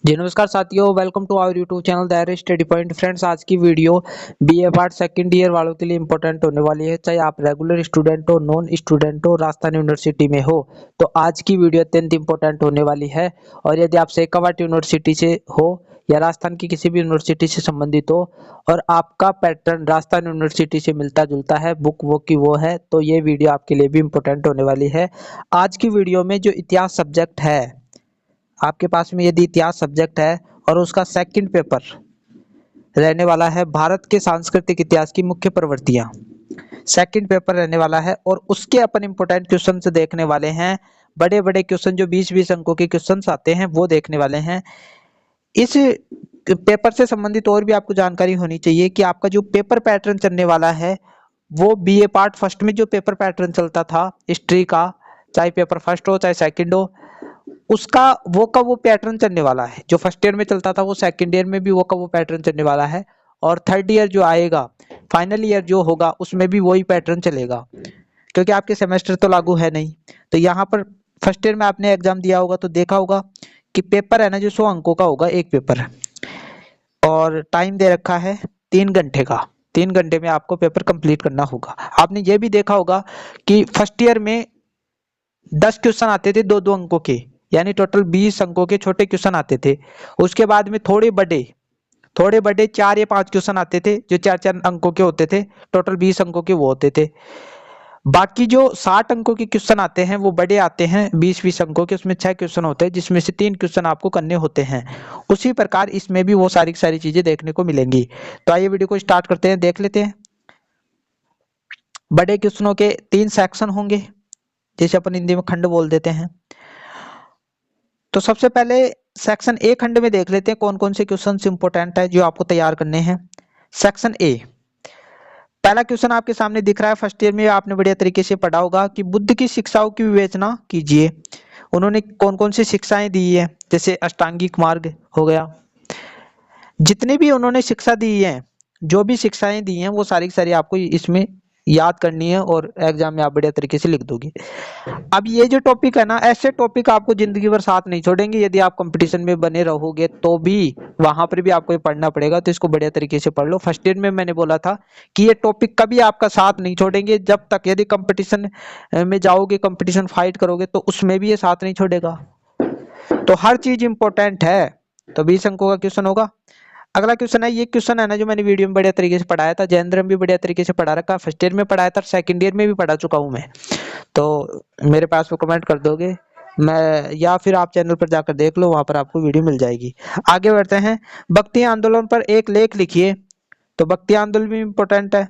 जी नमस्कार साथियों, welcome to our YouTube channel the study point. Friends, आज की video BA part second year वालों के लिए इंपॉर्टेंट होने वाली है। चाहे आप रेगुलर स्टूडेंट हो, नॉन स्टूडेंट हो, राजस्थान यूनिवर्सिटी में हो, तो आज की वीडियो अत्यंत इंपॉर्टेंट होने वाली है। और यदि आप शेखावाटी यूनिवर्सिटी से हो या राजस्थान की किसी भी यूनिवर्सिटी से संबंधित हो और आपका पैटर्न राजस्थान यूनिवर्सिटी से मिलता जुलता है, बुक वो की वो है, तो ये वीडियो आपके लिए भी इंपॉर्टेंट होने वाली है। आज की वीडियो में जो इतिहास सब्जेक्ट है, आपके पास में यदि इतिहास सब्जेक्ट है और उसका सेकंड पेपर रहने वाला है भारत के सांस्कृतिक इतिहास की मुख्य प्रवृत्तियां, सेकंड पेपर रहने वाला है और उसके अपन इंपोर्टेंट क्वेश्चन देखने वाले हैं। बड़े बड़े क्वेश्चन जो 20-20 अंकों के क्वेश्चन आते हैं वो देखने वाले हैं। इस पेपर से संबंधित और भी आपको जानकारी होनी चाहिए कि आपका जो पेपर पैटर्न चलने वाला है वो बीए पार्ट फर्स्ट में जो पेपर पैटर्न चलता था हिस्ट्री का, चाहे पेपर फर्स्ट हो चाहे सेकंड हो, उसका वो का वो पैटर्न चलने वाला है। जो फर्स्ट ईयर में चलता था वो सेकंड ईयर में भी वो का वो पैटर्न चलने वाला है। और थर्ड ईयर जो आएगा, फाइनल ईयर जो होगा, उसमें भी वही पैटर्न चलेगा, क्योंकि आपके सेमेस्टर तो लागू है नहीं। तो यहाँ पर फर्स्ट ईयर में आपने एग्जाम दिया होगा तो देखा होगा कि पेपर है ना जो 100 अंकों का होगा, एक पेपर, और टाइम दे रखा है 3 घंटे का। 3 घंटे में आपको पेपर कंप्लीट करना होगा। आपने ये भी देखा होगा कि फर्स्ट ईयर में 10 क्वेश्चन आते थे 2-2 अंकों के, यानी टोटल 20 अंकों के छोटे क्वेश्चन आते थे। उसके बाद में थोड़े बड़े 4 या 5 क्वेश्चन आते थे जो 4-4 अंकों के होते थे, टोटल 20 अंकों के वो होते थे। बाकी जो 60 अंकों के क्वेश्चन आते हैं वो बड़े आते हैं 20-20 अंकों के, उसमें 6 क्वेश्चन होते हैं जिसमें से 3 क्वेश्चन आपको करने होते हैं। उसी प्रकार इसमें भी वो सारी सारी चीजें देखने को मिलेंगी। तो आइए वीडियो को स्टार्ट करते हैं, देख लेते हैं। बड़े क्वेश्चनों के 3 सेक्शन होंगे, जैसे अपन हिंदी में खंड बोल देते हैं। तो सबसे पहले सेक्शन ए खंड में देख लेते हैं कौन कौन से क्वेश्चन इंपोर्टेंट है जो आपको तैयार करने हैं। सेक्शन ए, पहला क्वेश्चन आपके सामने दिख रहा है। फर्स्ट ईयर में आपने बढ़िया तरीके से पढ़ा होगा कि बुद्ध की शिक्षाओं की विवेचना कीजिए। उन्होंने कौन कौन सी शिक्षाएं दी है, जैसे अष्टांगिक मार्ग हो गया। जितने भी उन्होंने शिक्षा दी है, जो भी शिक्षाएं दी हैं, वो सारी की सारी आपको इसमें याद करनी है और एग्जाम में आप बढ़िया तरीके से लिख दोगे। अब ये जो टॉपिक है ना, ऐसे टॉपिक आपको जिंदगी भर साथ नहीं छोड़ेंगे। यदि आप कंपटीशन में बने रहोगे तो भी वहां पर भी आपको ये पढ़ना पड़ेगा, तो इसको बढ़िया तरीके से पढ़ लो। फर्स्ट ईयर में मैंने बोला था कि ये टॉपिक कभी आपका साथ नहीं छोड़ेंगे जब तक, यदि कंपटीशन में जाओगे, कंपटीशन फाइट करोगे, तो उसमें भी ये साथ नहीं छोड़ेगा। तो हर चीज इंपॉर्टेंट है। तो 20 अंकों का क्वेश्चन होगा। अगला क्वेश्चन है, ये क्वेश्चन है ना जो मैंने वीडियो में बढ़िया तरीके से पढ़ाया था, जयेंद्र में भी बढ़िया तरीके से पढ़ा रखा, फर्स्ट ईयर में पढ़ाया था, सेकंड ईयर में भी पढ़ा चुका हूं मैं। तो मेरे पास वो कमेंट कर दोगे, मैं, या फिर आप चैनल पर जाकर देख लो, वहां पर आपको वीडियो मिल जाएगी। आगे बढ़ते हैं। भक्ति आंदोलन पर एक लेख लिखिए। तो भक्ति आंदोलन भी इंपॉर्टेंट है,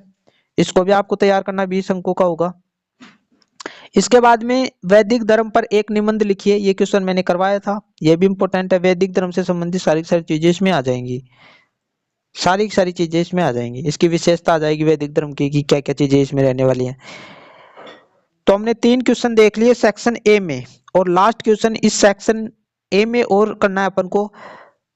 इसको भी आपको तैयार करना 20 अंकों का होगा। इसके बाद में वैदिक धर्म पर एक निबंध लिखिए। ये क्वेश्चन मैंने करवाया था, ये भी इंपॉर्टेंट है। वैदिक धर्म से संबंधित सारी सारी चीजें इसमें आ जाएंगी, सारी सारी चीजें इसमें आ जाएंगी। इसकी विशेषता आ जाएगी वैदिक धर्म की कि क्या क्या चीजें इसमें रहने वाली हैं। तो हमने 3 क्वेश्चन देख लिए सेक्शन ए में, और लास्ट क्वेश्चन इस सेक्शन ए में और करना है अपन को।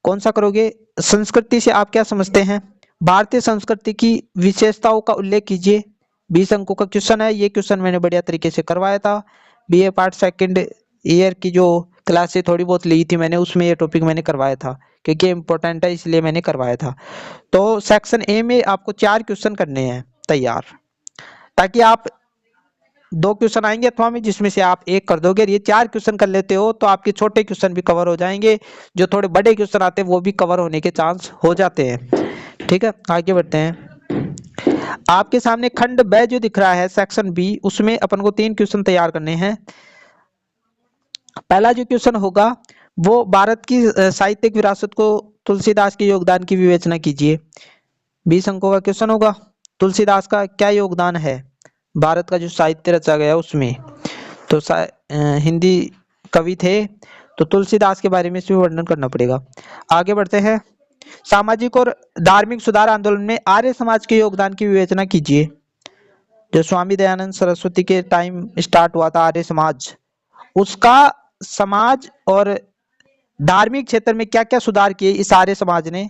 कौन सा करोगे? संस्कृति से आप क्या समझते हैं? भारतीय संस्कृति की विशेषताओं का उल्लेख कीजिए। 20 अंकों का क्वेश्चन है। ये क्वेश्चन मैंने बढ़िया तरीके से करवाया था। बीए पार्ट सेकंड ईयर की जो क्लास से थोड़ी बहुत ली थी मैंने, उसमें ये टॉपिक मैंने करवाया था, क्योंकि इंपॉर्टेंट है इसलिए मैंने करवाया था। तो सेक्शन ए में आपको 4 क्वेश्चन करने हैं तैयार, ताकि आप 2 क्वेश्चन आएंगे अथवा में, जिसमें से आप एक कर दोगे। ये 4 क्वेश्चन कर लेते हो तो आपके छोटे क्वेश्चन भी कवर हो जाएंगे, जो थोड़े बड़े क्वेश्चन आते हैं वो भी कवर होने के चांस हो जाते हैं। ठीक है, आगे बढ़ते हैं। आपके सामने खंड ब जो दिख रहा है, सेक्शन बी, उसमें अपन को 3 क्वेश्चन तैयार करने हैं। पहला जो क्वेश्चन होगा वो भारत की साहित्यिक विरासत को तुलसीदास के योगदान की विवेचना कीजिए। 20 अंकों का क्वेश्चन होगा। तुलसीदास का क्या योगदान है भारत का जो साहित्य रचा गया उसमें? तो हिंदी कवि थे, तो तुलसीदास के बारे में इसमें वर्णन करना पड़ेगा। आगे बढ़ते हैं। सामाजिक और धार्मिक सुधार आंदोलन में आर्य समाज के योगदान की विवेचना कीजिए। जो स्वामी दयानंद सरस्वती के टाइम स्टार्ट हुआ था आर्य समाज, उसका समाज और धार्मिक क्षेत्र में क्या क्या सुधार किए इस आर्य समाज ने,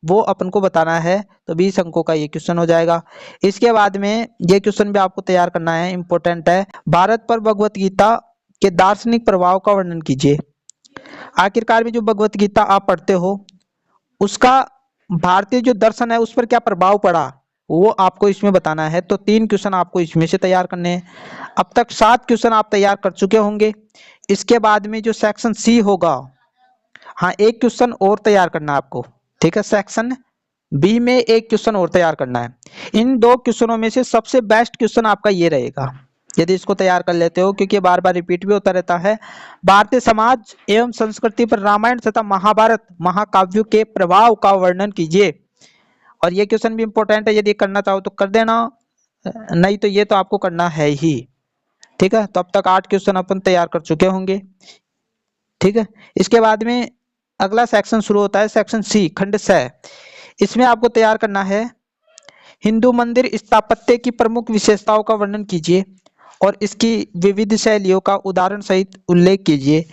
वो अपन को बताना है। तो 20 अंकों का ये क्वेश्चन हो जाएगा। इसके बाद में ये क्वेश्चन भी आपको तैयार करना है, इंपॉर्टेंट है। भारत पर भगवत गीता के दार्शनिक प्रभाव का वर्णन कीजिए। आखिरकार में जो भगवत गीता आप पढ़ते हो उसका भारतीय जो दर्शन है उस पर क्या प्रभाव पड़ा वो आपको इसमें बताना है। तो 3 क्वेश्चन आपको इसमें से तैयार करने हैं। अब तक 7 क्वेश्चन आप तैयार कर चुके होंगे। इसके बाद में जो सेक्शन सी होगा, हाँ, एक क्वेश्चन और तैयार करना है आपको, ठीक है। सेक्शन बी में एक क्वेश्चन और तैयार करना है। इन 2 क्वेश्चनों में से सबसे बेस्ट क्वेश्चन आपका ये रहेगा यदि इसको तैयार कर लेते हो, क्योंकि बार बार रिपीट भी होता रहता है। भारतीय समाज एवं संस्कृति पर रामायण तथा महाभारत महाकाव्यों के प्रभाव का वर्णन कीजिए। और ये क्वेश्चन भी इंपॉर्टेंट है, यदि करना चाहो तो कर देना, नहीं तो ये तो आपको करना है ही, ठीक है। तो अब तक 8 क्वेश्चन अपन तैयार कर चुके होंगे, ठीक है। इसके बाद में अगला सेक्शन शुरू होता है, सेक्शन सी, खंड 6। इसमें आपको तैयार करना है हिंदू मंदिर स्थापत्य की प्रमुख विशेषताओं का वर्णन कीजिए और इसकी विविध शैलियों का उदाहरण सहित उल्लेख कीजिए।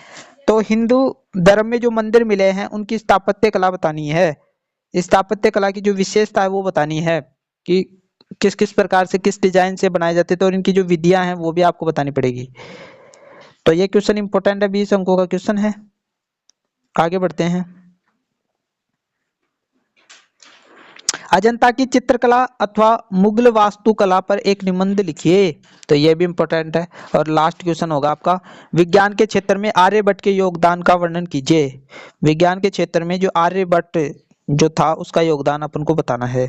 तो हिंदू धर्म में जो मंदिर मिले हैं उनकी स्थापत्य कला बतानी है। स्थापत्य कला की जो विशेषता है वो बतानी है कि किस किस प्रकार से, किस डिजाइन से बनाए जाते थे और इनकी जो विधियां हैं वो भी आपको बतानी पड़ेगी। तो ये क्वेश्चन इंपॉर्टेंट है, 20 अंकों का क्वेश्चन है। आगे बढ़ते हैं। अजंता की चित्रकला अथवा मुगल वास्तुकला पर एक निबंध लिखिए। तो ये भी इंपॉर्टेंट है। और लास्ट क्वेश्चन होगा आपका, विज्ञान के क्षेत्र में आर्यभट्ट के योगदान का वर्णन कीजिए। विज्ञान के क्षेत्र में जो आर्यभट्ट जो था उसका योगदान अपन को बताना है।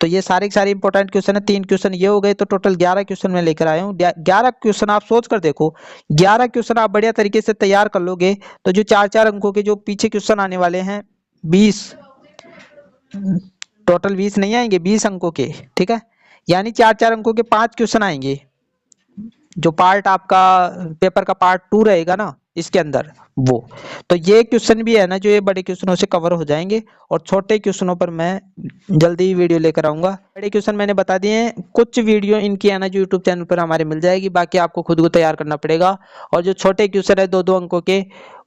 तो ये सारे इंपॉर्टेंट क्वेश्चन है। 3 क्वेश्चन ये हो गए, तो टोटल 11 क्वेश्चन मैं लेकर आया हूँ। 11 क्वेश्चन आप सोच कर देखो, 11 क्वेश्चन आप बढ़िया तरीके से तैयार कर लोगे तो जो 4-4 अंकों के जो पीछे क्वेश्चन आने वाले हैं 20, टोटल 20 नहीं आएंगे, 20 अंकों के, ठीक है। यानी 4-4 अंकों के 5 क्वेश्चन आएंगे। जो पार्ट आपका पेपर का पार्ट 2 रहेगा ना इसके अंदर, वो तो ये क्वेश्चन भी है ना जो ये बड़े क्वेश्चनों से कवर हो जाएंगे। और छोटे क्वेश्चनों पर मैं जल्दी ही वीडियो लेकर आऊंगा। बड़े क्वेश्चन मैंने बता दिए हैं, कुछ वीडियो इनकी है ना जो यूट्यूब चैनल पर हमारे मिल जाएगी, बाकी आपको खुद को तैयार करना पड़ेगा। और जो छोटे क्वेश्चन है 2-2 अंकों के,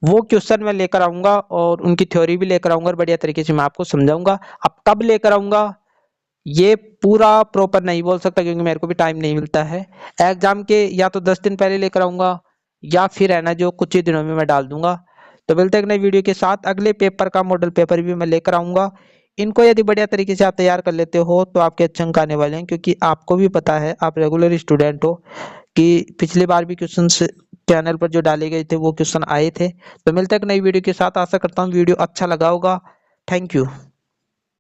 वो क्वेश्चन मैं लेकर आऊंगा और उनकी थ्योरी भी लेकर आऊंगा और बढ़िया तरीके से मैं आपको समझाऊंगा। अब कब लेकर आऊंगा ये पूरा प्रॉपर नहीं बोल सकता, क्योंकि मेरे को भी टाइम नहीं मिलता है। एग्जाम के या तो 10 दिन पहले लेकर आऊंगा या फिर है ना जो कुछ ही दिनों में मैं डाल दूंगा। तो मिलते हैं एक नई वीडियो के साथ। अगले पेपर का मॉडल पेपर भी मैं लेकर आऊंगा। इनको यदि बढ़िया तरीके से आप तैयार कर लेते हो तो आपके अच्छे अंक आने वाले हैं, क्योंकि आपको भी पता है, आप रेगुलर स्टूडेंट हो, कि पिछली बार भी क्वेश्चन चैनल पर जो डाले गए थे वो क्वेश्चन आए थे। तो मिलते हैं एक नई वीडियो के साथ। आशा करता हूँ वीडियो अच्छा लगा होगा। Thank you.